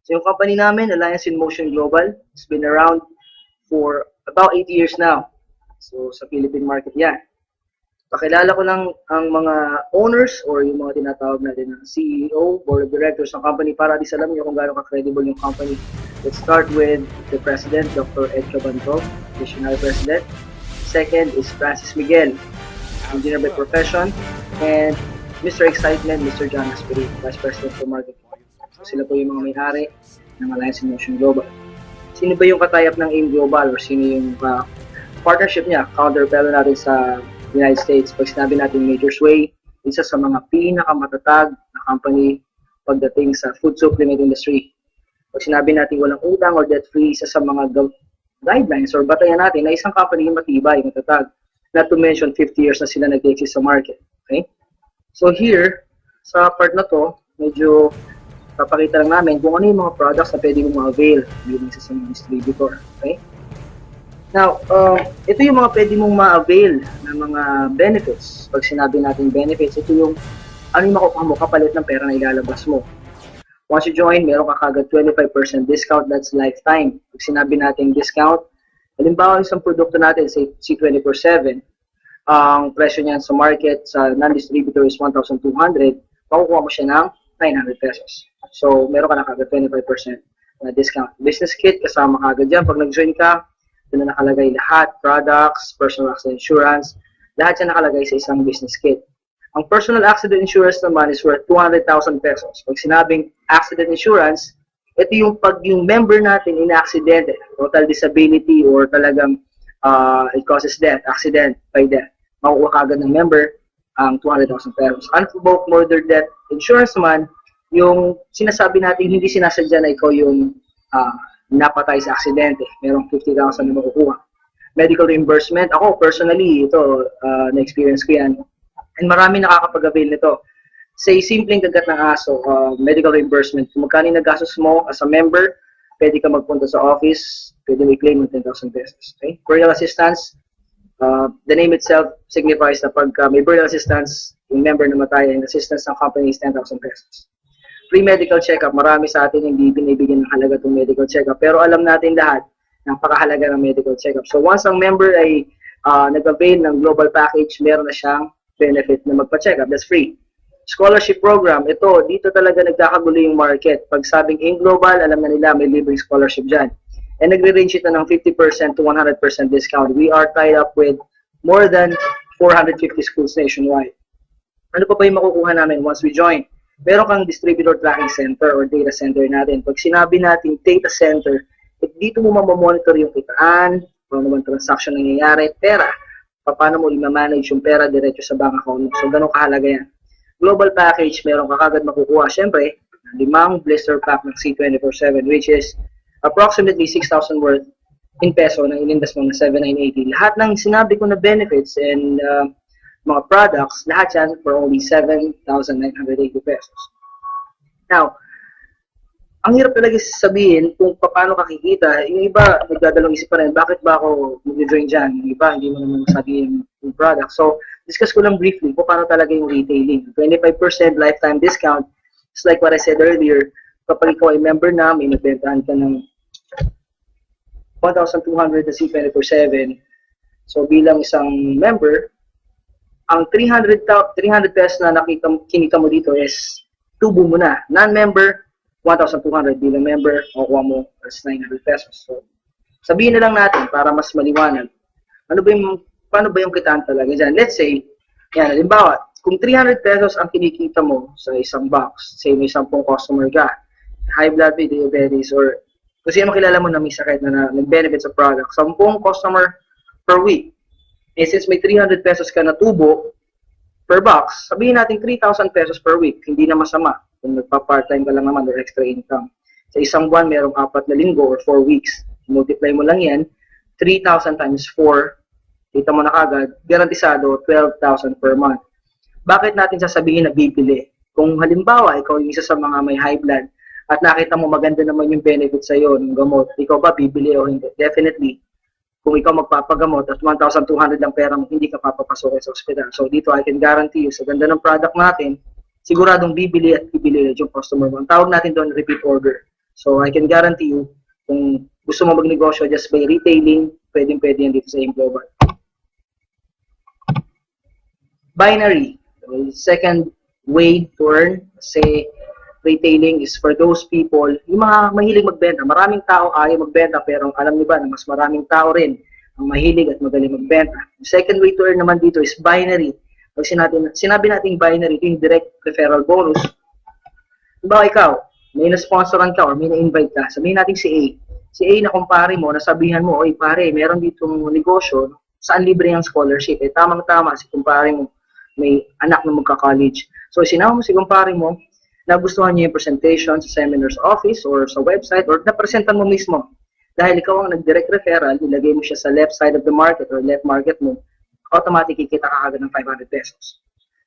So yung company namin, Alliance in Motion Global, it's been around for about 8 years now. So sa Philippine market yan. Pakilala ko lang ang mga owners or yung mga tinatawag natin na CEO, Board of Directors ng company para at least alam niyo kung gaano ka-credible yung company. Let's start with the President, Dr. Ed Cabantog, Visionary President. Second is Francis Miguel, Engineer by profession. And Mr. Excitement, Mr. John Aspirin, Vice President for Marketing. So sila po yung mga may-ari ng Alliance in Motion Global. Sino ba yung katayap ng AIM Global or sino yung partnership niya, counterpart natin sa United States? Pag sinabi natin Major Sway, isa sa mga pinakamatatag na company pagdating sa food supplement industry. Pag sinabi natin walang utang or debt-free, isa sa mga guidelines or batayan natin na isang company yung matibay, matatag. Not to mention, 50 years na sila nag-exist sa market. Okay? So here, sa part na to, medyo papakita lang namin kung ano yung mga products na pwede mong ma-avail bilang sa mga distributor. Okay? Now, ito yung mga pwede mong ma-avail ng mga benefits. Pag sinabi natin benefits, ito yung ano yung makukuha mo kapalit ng pera na ilalabas mo. Once you join, meron ka kagad 25% discount, that's lifetime. Pag sinabi natin discount, halimbawa isang produkto natin, say C24/7, ang presyo niyan sa market, sa non-distributor is 1,200, makukuha mo siya ng 900 pesos. So, meron ka na kagad 25% na discount. Business kit, kasama kagad dyan. Pag nag-join ka, doon na nakalagay lahat, products, personal accident insurance, lahat yan nakalagay sa isang business kit. Ang personal accident insurance naman is worth 200,000 pesos. Pag sinabing accident insurance, ito yung pag yung member natin in-accident, total disability or talagang it causes death, accident by death. Makukuha kagad ng member ang 200,000 pesos. Unprovoked murder death insurance naman, yung sinasabi natin hindi sinasadya na ikaw yung napatay sa aksidente. Merong 50,000 na makukuha. Medical reimbursement, ako personally, ito, na-experience ko yan. And marami nakakapag-avail nito. Say, simpleng kagat ng aso, medical reimbursement. Kung magkano nagastos mo as a member, pwede ka magpunta sa office, pwede mo i-claim ng 10,000 pesos. Okay? Burial assistance, the name itself signifies na pag may burial assistance, yung member na matay, yung assistance ng company is 10,000 pesos. Free medical check-up, marami sa atin hindi binibigyan ng halaga itong medical check-up. Pero alam natin lahat, napakahalaga ng medical check-up. So once ang member ay nag-avail ng global package, meron na siyang benefit na magpa-check-up. That's free. Scholarship program, ito, dito talaga nagkakagulo yung market. Pag sabing in global, alam na nila may libreng scholarship dyan. And nagre-range ito ng 50% to 100% discount. We are tied up with more than 450 schools nationwide. Ano pa ba yung makukuha namin once we join? Meron kang distributor tracking center or data center natin. Pag sinabi natin data center, dito mo mamamonitor yung kitaan, paano naman transaction nangyayari, pera, paano mo i-manage yung pera diretso sa bank account mo. So, ganun kahalaga yan. Global package, meron ka kagad makukuha. Siyempre, 5 blister pack ng C24/7, which is approximately 6,000 worth in peso na inindas mo na 7,980. Lahat ng sinabi ko na benefits and mga products, lahat yan for only 7,980 pesos. Now, ang hirap talaga sabihin kung paano kakikita. Yung iba, nagdadalong isip pa rin, bakit ba ako mag-join dyan? Yung iba, hindi mo naman sabihin yung product. So, discuss ko lang briefly kung paano talaga yung retailing. 25% lifetime discount, just like what I said earlier, kapag ikaw ay member na, may nagbentahan ka ng 1,200 na C24/7. So, bilang isang member, ang 300 pesos na kinita mo dito is tubo mo na. Non-member, 1,200. Bilang member, makukuha mo as 900 pesos. So, sabihin na lang natin para mas maliwanag. Paano ba yung kitaan talaga dyan? Let's say, yan, halimbawa, kung 300 pesos ang kinikita mo sa isang box, say may 10 customer ka, high blood, diabetes, or kasi makilala mo na may sakit na nag-benefit sa product, 10 customer per week. Eh, since may 300 pesos ka na tubo per box, sabihin natin 3,000 pesos per week. Hindi na masama kung nagpa-part-time ka lang naman or extra income. Sa isang buwan, merong 4 na linggo or 4 weeks. Multiply mo lang yan, 3,000 times 4, kita mo na kagad, garantisado, 12,000 per month. Bakit natin sasabihin na bibili? Kung halimbawa, ikaw yung isa sa mga may high blood at nakita mo maganda naman yung benefit sa'yo ng gamot, ikaw ba bibili o hindi? Definitely. Kung ikaw magpapagamot at 1,200 lang pera mo, hindi ka papapasok sa ospital. So dito, I can guarantee you, sa ganda ng product natin, siguradong bibili at bibili yung customer mo. Ang tawag natin doon, repeat order. So I can guarantee you, kung gusto mo magnegosyo just by retailing, pwedeng-pwede yan dito sa AIM Global. Binary, second way to earn, kasi retailing is for those people, yung mga mahilig magbenta. Maraming tao ayaw magbenta, pero alam niyo ba na mas maraming tao rin ang mahilig at magaling magbenta. The second way to earn naman dito is binary. Pag sinabi natin binary, ito yung direct referral bonus. Diba ikaw, may na-sponsoran ka or may na-invite ka, sabihin natin si A. Si A na kumpare mo, nasabihan mo, oy pare, meron ditong negosyo, saan libre ang scholarship? Eh, tamang-tama, si kumpare mo, may anak na magka-college. So, sinama mo si kumpare mo, nagustuhan niya yung presentation sa seminar's office or sa website or napresentan mo mismo. Dahil ikaw ang nag-direct referral, ilagay mo siya sa left side of the market or left market mo, automatic kikita ka agad ng 500 pesos.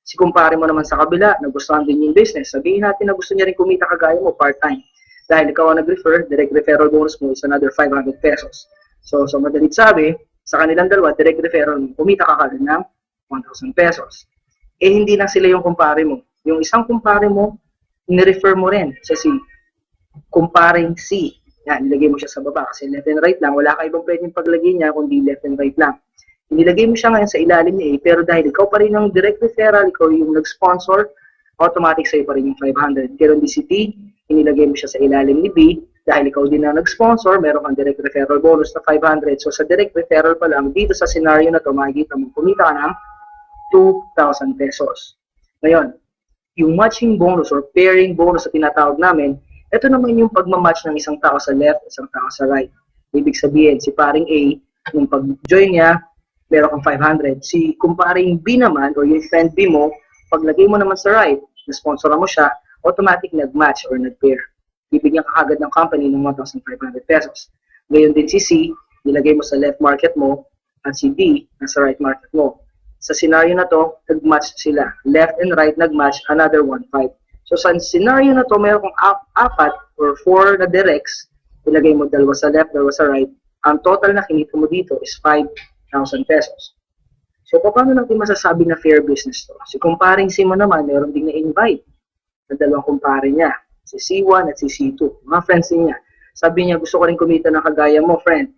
Si kumpare mo naman sa kabila, nagustuhan din yung business. Sabihin natin na gusto niya rin kumita kagaya mo part-time. Dahil ikaw ang nag-refer, direct referral bonus mo is another 500 pesos. So madalit sabi, sa kanilang dalawa, direct referral mo, kumita ka kagad ng 1,000 pesos. Eh, hindi lang sila yung kumpare mo. Yung isang kumpare mo, ni-refer mo rin sa si kumparing C. Yan, ilagay mo siya sa baba kasi left and right lang. Wala ka ibang pwedeng paglagay niya kundi left and right lang. Inilagay mo siya ngayon sa ilalim ni A, pero dahil ikaw pa rin yung direct referral, ikaw yung nag-sponsor, automatic sa'yo pa rin yung 500. Pero di si T, inilagay mo siya sa ilalim ni B, dahil ikaw din ang nag-sponsor, meron kang direct referral bonus na 500. So sa direct referral pa lang, dito sa scenario na to, makikita mo, kumita ka ng 2,000 pesos. Ngayon, yung matching bonus or pairing bonus na tinatawag namin, ito naman yung pagmamatch ng isang tao sa left at isang tao sa right. Ibig sabihin, si paring A, nung pag-join niya, meron kang 500. Si kumparing B naman, or yung friend B mo, paglagay mo naman sa right, na-sponsoran mo siya, automatic nag-match or nag-pair. Bibigyan ka agad ng company ng 1,500 pesos. Ngayon din si C, nilagay mo sa left market mo, at si D, nasa right market mo. Sa scenario na to, nag-match sila. Left and right nag-match, another 1,500. So sa scenario na to, mayroon kang 4 or 4 na directs, ilagay mo dalawa sa left, dalawa sa right. Ang total na kinita mo dito is 5,000 pesos. So paano natin masasabi na fair business to? Si kumparing C mo naman, mayroon ding na-invite na dalawang kumpare niya, si C1 at si C2, mga friends niya. Sabi niya, gusto ko rin kumita ng kagaya mo, friend.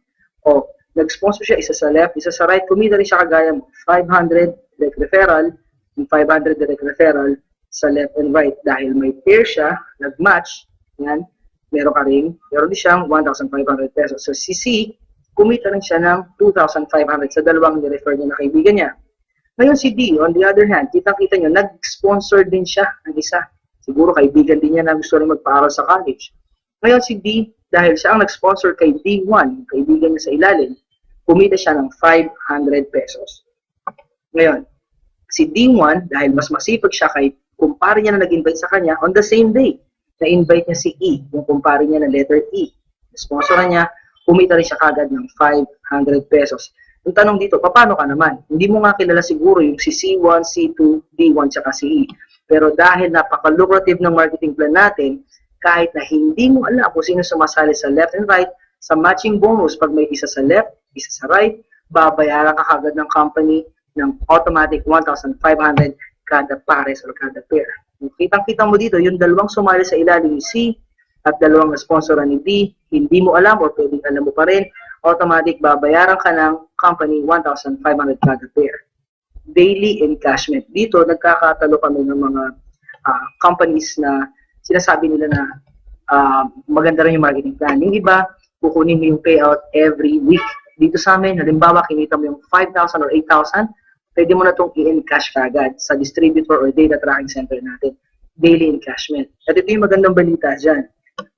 O, nag-sponsor siya, isa sa left, isa sa right, kumita rin siya kagaya mo. 500 direct referral, yung 500 direct referral sa left and right. Dahil may pair siya, nag-match, yan, meron din siyang 1,500 pesos. So si C, kumita rin siya ng 2,500 sa dalawang ni-refer niya na kaibigan niya. Ngayon si D, on the other hand, kita-kita nyo, nag-sponsor din siya ng isa. Siguro kaibigan din niya na gusto rin magpaaral sa college. Ngayon si D, dahil siya ang nag-sponsor kay D1, kaibigan niya sa ilalim, kumita siya ng 500 pesos. Ngayon, si D1, dahil mas masipag siya kay kumpare niya na nag-invite sa kanya, on the same day, na-invite niya si E, yung kumpare niya na letter E. Sponsoran niya, kumita rin siya kagad ng 500 pesos. Yung tanong dito, paano ka naman? Hindi mo nga kilala siguro yung si C1, C2, D1, tsaka si E. Pero dahil napaka-lucrative ng marketing plan natin, kahit na hindi mo alam kung sino sumasali sa left and right, sa matching bonus, pag may isa sa left, isa sa right, babayaran ka kagad ng company ng automatic 1,500 kada pares or kada pair. Kitang-kita mo dito, yung dalawang sumali sa ilalim ni C at dalawang na-sponsoran ni D, hindi mo alam or pwedeng alam mo pa rin, automatic babayaran ka ng company 1,500 kada pair. Daily encashment. Dito, nagkakatalo kami ng mga companies na sinasabi nila na maganda rin yung marketing plan. Yung iba, kukunin mo yung payout every week. Dito sa amin, halimbawa, kinita mo yung 5,000 or 8,000, pwede mo na itong i-encash kagad sa distributor or data tracking center natin. Daily encashment. At ito yung magandang balita dyan.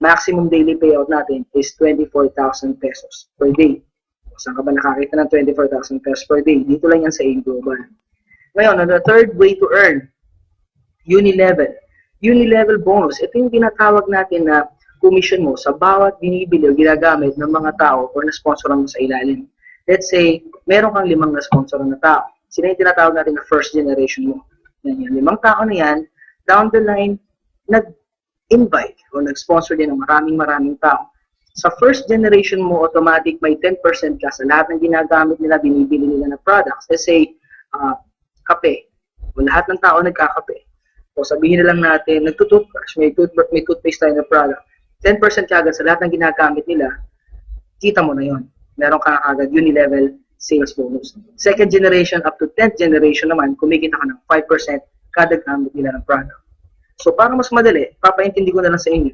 Maximum daily payout natin is 24,000 pesos per day. Saan ka ba nakakita ng 24,000 pesos per day? Dito lang yan sa AIM Global. Ngayon, the third way to earn, Unilevel. Unilevel bonus. Ito yung tinatawag natin na commission mo sa bawat binibili o ginagamit ng mga tao o na-sponsoran mo sa ilalim. Let's say, meron kang 5 na-sponsoran na tao. Sila yung tinatawag natin na first generation mo. Yan, yung 5 tao na yan, down the line, nag-invite o nag-sponsor din ng maraming tao. Sa first generation mo, automatic may 10% ka sa lahat ng ginagamit nila, binibili nila na products. Let's say, kape. O lahat ng tao nagkakape. O sabihin na lang natin, nagtutoothbrush, may toothpaste tayo na product. 10% kagad sa lahat ng ginagamit nila, kita mo na yon. Meron ka kagad uni-level sales bonus. Second generation up to 10th generation naman, kumikita ka ng 5% kada gamit nila ng product. So para mas madali, papaintindi ko na lang sa inyo.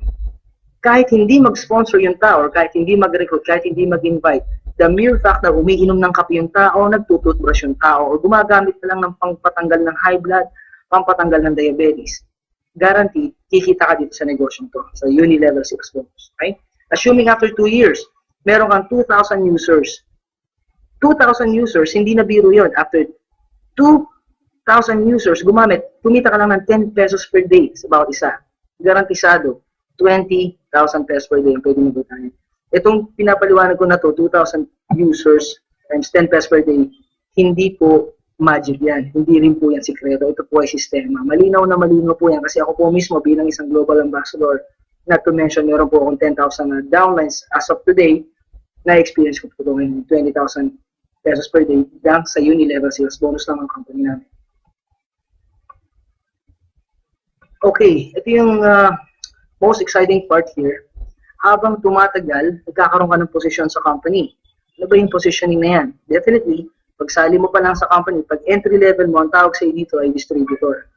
Kahit hindi mag-sponsor yung tao, or kahit hindi mag-recruit, kahit hindi mag-invite, the mere fact na umiinom ng kape yung tao, nagtututbrush yung tao, o gumagamit na lang ng pangpatanggal ng high blood, pampatanggal ng diabetes, guaranteed, kikita ka dito sa negosyong to, sa uni-level sales bonus. Okay? Assuming after 2 years, meron kang 2,000 users. 2,000 users, hindi na biro yun. After 2,000 users gumamit, kumita ka lang ng 10 pesos per day sa bawat isa. Garantisado, 20,000 pesos per day ang pwede magutahin. Itong pinapaliwanag ko na to, 2,000 users times 10 pesos per day, hindi po magic yan. Hindi rin po yan sikreto. Ito po ay sistema. Malinaw na malinaw po yan kasi ako po mismo bilang isang global ambassador, not to mention, meron po akong 10,000 downlines as of today, na-experience ko po ito ngayon, 20,000 pesos per day lang sa uni-level sales bonus lang ang company namin. Okay, ito yung most exciting part here. Habang tumatagal, nagkakaroon ka ng posisyon sa company. Ano ba yung positioning na yan? Definitely, pagsali mo pa lang sa company, pag entry level mo, ang tawag sa'yo dito ay distributor.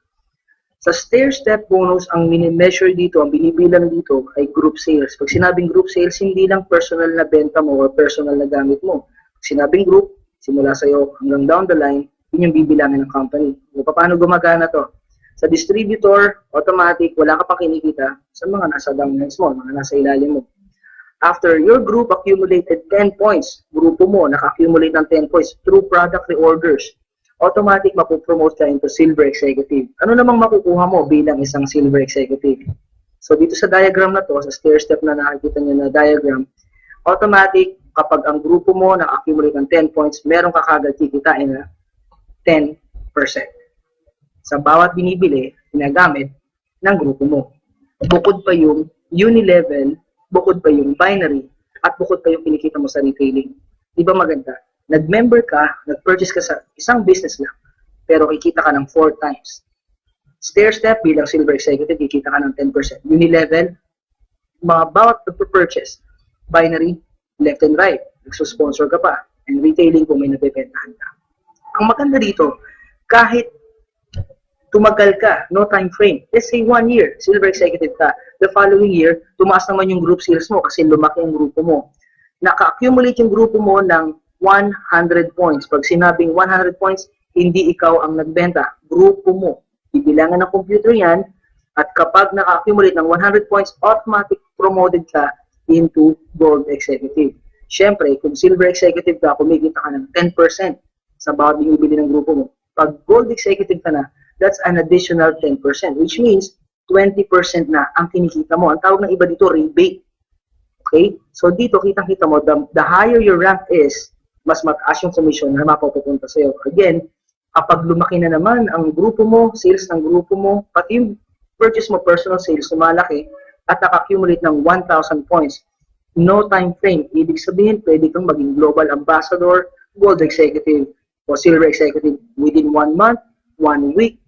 Sa stair-step bonus, ang mini-measure dito, ang binibilang dito ay group sales. Pag sinabing group sales, hindi lang personal na benta mo o personal na gamit mo. Pag sinabing group, simula sa'yo hanggang down the line, yun yung bibilangin ng company. O paano gumagana to? Sa distributor, automatic, wala ka pang kinikita sa mga nasa downlines mo, mga nasa ilalim mo. After your group accumulated 10 points, grupo mo naka-accumulate ng 10 points through product reorders, automatic mapupromote ka into silver executive. Ano namang makukuha mo bilang isang silver executive? So dito sa diagram na to, sa stair step na nakikita nyo na diagram, automatic kapag ang grupo mo na-accumulate ng 10 points, meron ka kagad kikitain na 10%. Sa bawat binibili, ginagamit ng grupo mo. Bukod pa yung uni-level, bukod pa yung binary, at bukod pa yung kinikita mo sa retailing. Di ba maganda? Nag-member ka, nag-purchase ka sa isang business lang, pero kikita ka ng 4 times. Stair step bilang silver executive, kikita ka ng 10%. Uni-level, mga bawat purchase, binary, left and right, nagsusponsor ka pa, and retailing kung may nabibentahan ka. Ang maganda dito, kahit tumagal ka, no time frame, let's say 1 year, silver executive ka, the following year, tumaas naman yung group sales mo kasi lumaki ang grupo mo. Naka-accumulate yung grupo mo ng 100 points. Pag sinabing 100 points, hindi ikaw ang nagbenta, grupo mo. Ibilangan ng computer yan, at kapag naka-accumulate ng 100 points, automatic promoted ka into gold executive. Siyempre, kung silver executive ka, kumikita ka ng 10% sa bawat binibili ng grupo mo. Pag gold executive ka na, that's an additional 10%, which means 20% na ang kinikita mo. Ang tawag ng iba dito, rebate. Okay? So dito, kitang-kita mo, the higher your rank is, mas mataas yung commission na mapupunta sa'yo. Again, kapag lumaki na naman ang grupo mo, sales ng grupo mo, pati yung purchase mo, personal sales, lumalaki, at naka-accumulate ng 1,000 points, no time frame. Ibig sabihin, pwede kang maging global ambassador, gold executive, o silver executive within 1 month, 1 week,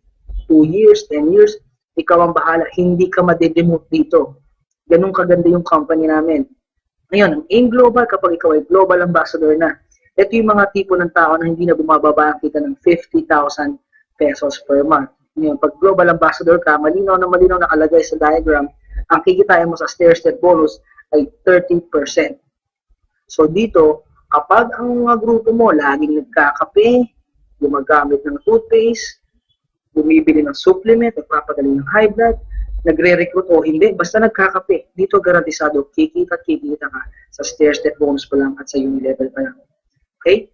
2 years, 10 years, ikaw ang bahala. Hindi ka madedemote dito. Ganun kaganda yung company namin. Ngayon, ang AIM Global, kapag ikaw ay global ambassador na, ito yung mga tipo ng tao na hindi na bumababa ang kita ng 50,000 pesos per month. Ngayon, pag global ambassador ka, malinaw na malinaw nakalagay sa diagram, ang kikitain mo sa stair-step bonus ay 30%. So dito, kapag ang mga grupo mo laging nagkakape, gumagamit ng toothpaste, bumibili ng supplement, nagpapagaling ng high blood, nagre-recruit o hindi, basta nagkakape, dito garantisado, kikita ka sa stair-step bonus pa lang at sa uni-level pa lang. Okay?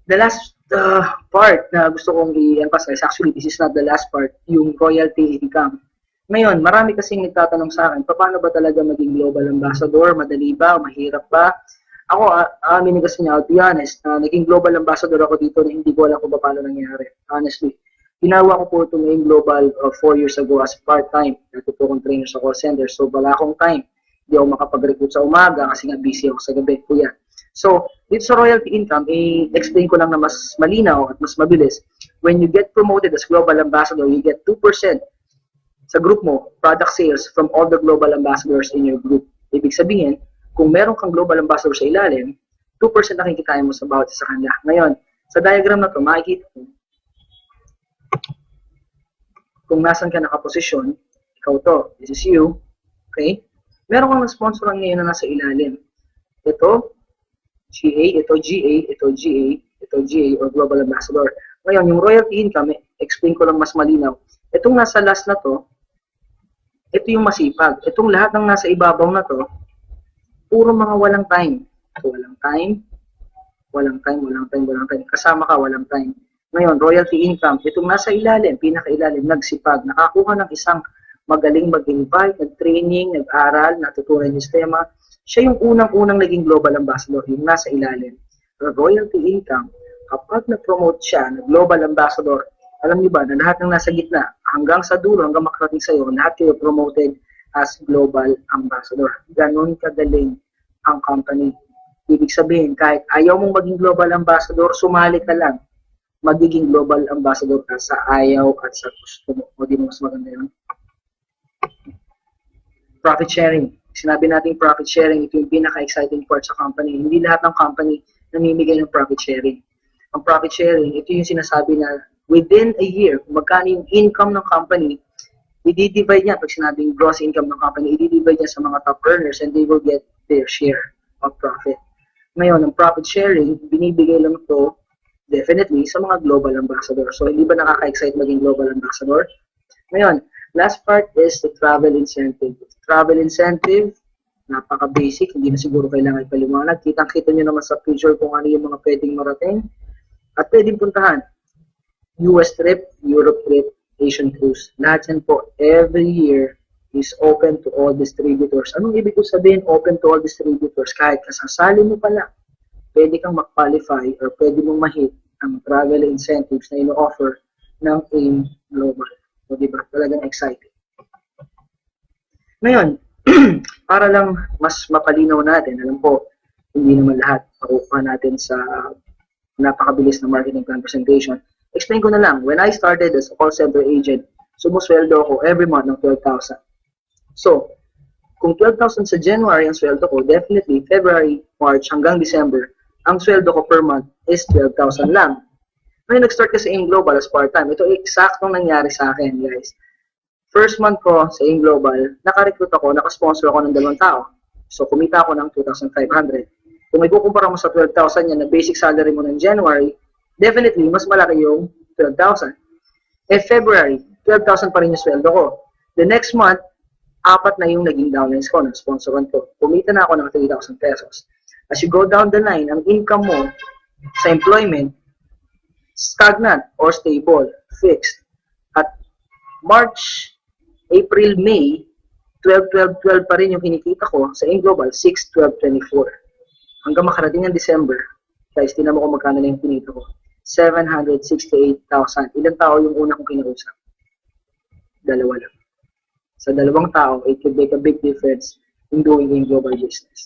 The last part na gusto kong i-emphasize, actually this is not the last part, yung royalty income. Ngayon, marami kasing nagtatanong sa akin, paano ba talaga maging global ambassador? Madali ba? Mahirap ba? Ako, aminin kasi niya, to be honest, naging global ambassador ako dito na hindi ko alam kung paano nangyari. Honestly, ginawa ko po ito ngayong global 4 years ago as part-time. Dito po akong trainer sa call center, so wala akong time. Hindi ako makapag-recruit sa umaga kasi nga busy ako sa gabi. Kuya. So, dito sa royalty income, i-explain ko lang na mas malinaw at mas mabilis. When you get promoted as global ambassador, you get 2% sa group mo, product sales from all the global ambassadors in your group. Ibig sabihin, kung meron kang global ambassador sa ilalim, 2% na kikitain mo sa bawat isa sa kanila. Ngayon, sa diagram na to, makikita mo kung nasan ka nakaposisyon, ikaw to, this is you, okay? Meron kang sponsor ngayon na nasa ilalim. Ito, GA, ito GA, ito GA, ito GA, or Global Ambassador. Ngayon, yung royalty income, explain ko lang mas malinaw. Itong nasa last na to, ito yung masipag. Itong lahat ng nasa ibabaw na to, puro mga walang time. So, walang time, walang time, walang time, walang time. Kasama ka, walang time. Ngayon, royalty income, itong nasa ilalim, pinakailalim, nagsipag, nakakuha ng isang magaling mag-invite, nag-training, nag-aral, natutunan yung sistema. Siya yung unang-unang naging global ambassador, yung nasa ilalim. Pero royalty income, kapag na-promote siya na global ambassador, alam niyo ba na lahat ng nasa gitna, hanggang sa dulo, hanggang makarating sa'yo, lahat kayo promoted as global ambassador. Ganon kagaling ang company. Ibig sabihin, kahit ayaw mong maging global ambassador, sumali ka lang. Magiging global ambassador ka sa ayaw at sa gusto mo. O di mo mas maganda yun? Profit sharing. Sinabi natin profit sharing, ito yung pinaka-exciting part sa company. Hindi lahat ng company namimigay ng profit sharing. Ang profit sharing, ito yung sinasabi na within a year, kung magkano yung income ng company, i-divide niya, pag sinabing gross income ng company, i-divide niya sa mga top earners and they will get their share of profit. Ngayon, ang profit sharing, binibigay lang ito definitely sa mga global ambassador. So, hindi ba nakaka-excite maging global ambassador? Ngayon, last part is the travel incentive. Travel incentive, napaka-basic, hindi na siguro kailangan ipaliwanag. Kitang-kita nyo naman sa picture kung ano yung mga pwedeng marating at pwedeng puntahan. US trip, Europe trip, Asian cruise. Lahat yan po, every year is open to all distributors. Anong ibig ko sabihin, open to all distributors? Kahit kasasali mo pala, pwede kang mag-qualify or pwede mong ma-hit ang travel incentives na ino-offer ng AIM Global. So, diba? Talagang exciting. Ngayon, para lang mas mapalinaw natin, alam po, hindi naman lahat makukuha natin sa napakabilis na marketing plan presentation. Explain ko na lang, when I started as a call center agent, sumusweldo ako every month ng 12,000. So, kung 12,000 sa January ang sweldo ko, definitely February, March hanggang December, ang sweldo ko per month is 12,000 lang. Ngayon, nag-start kasi AIM Global as part-time. Ito eksaktong nangyari sa akin, guys. First month ko sa AIM Global, naka-recruit ako, naka-sponsor ako ng 2 tao. So, kumita ako ng 2,500. Kung may kukumpara mo sa 12,000 yan na basic salary mo ng January, definitely, mas malaki yung 12,000. February, 12,000 pa rin yung sweldo ko. The next month, 4 na yung naging downlines ko, na-sponsoran ko. Kumita na ako ng 3,000 pesos. As you go down the line, ang income mo sa employment, stagnant or stable, fixed. At March, April, May, 12 pa rin yung kinikita ko sa AIM Global, 6, 12, 24. Hanggang makarating ng December, guys, tinan mo kung magkano na yung kinita ko. 768,000. Ilang tao yung una kong kinausap? 2 lang. Sa 2 tao, it could make a big difference in doing AIM Global business.